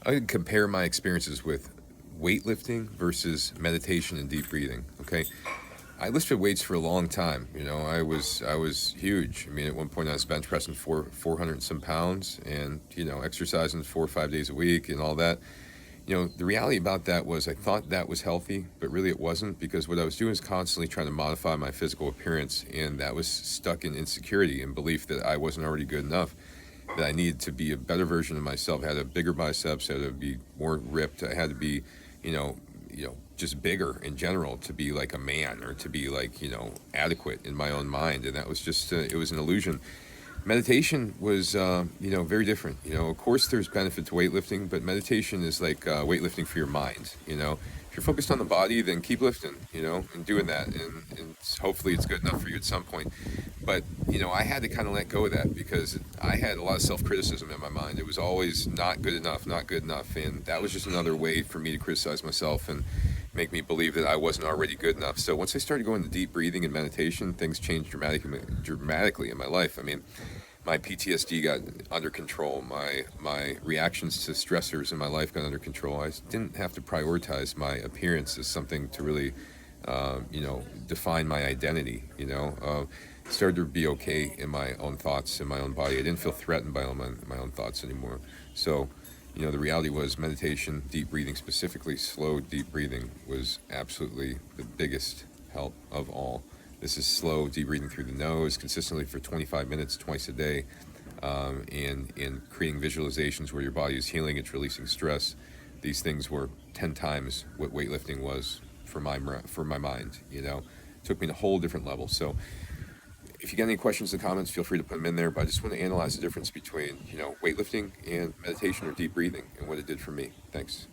I would compare my experiences with weightlifting versus meditation and deep breathing. Okay, I lifted weights for a long time. I was huge. I mean, at one point I was bench pressing 400 and some pounds, and exercising 4 or 5 days a week and all that. The reality about that was I thought that was healthy, but really it wasn't, because what I was doing is constantly trying to modify my physical appearance, and that was stuck in insecurity and belief that I wasn't already good enough, that I needed to be a better version of myself. I had to have bigger biceps, I had to be more ripped, I had to be, just bigger in general to be like a man, or to be like, adequate in my own mind. And that was just, it was an illusion. Meditation was, very different. Of course, there's benefit to weightlifting, but meditation is like weightlifting for your mind. If you're focused on the body, then keep lifting, and doing that, and hopefully it's good enough for you at some point. But I had to kind of let go of that, because I had a lot of self-criticism in my mind. It was always not good enough, not good enough, and that was just another way for me to criticize myself and make me believe that I wasn't already good enough. So once I started going to deep breathing and meditation, things changed dramatically in my life. I mean, my PTSD got under control. My reactions to stressors in my life got under control. I didn't have to prioritize my appearance as something to really, define my identity. Started to be okay in my own thoughts, in my own body. I didn't feel threatened by all my own thoughts anymore. So, the reality was meditation, deep breathing, specifically slow deep breathing, was absolutely the biggest help of all. This is slow deep breathing through the nose consistently for 25 minutes twice a day, and creating visualizations where your body is healing, it's releasing stress. These things were 10 times what weightlifting was for my mind. It took me to a whole different level. So if you got any questions or comments, feel free to put them in there. But I just want to analyze the difference between weightlifting and meditation or deep breathing, and what it did for me. Thanks.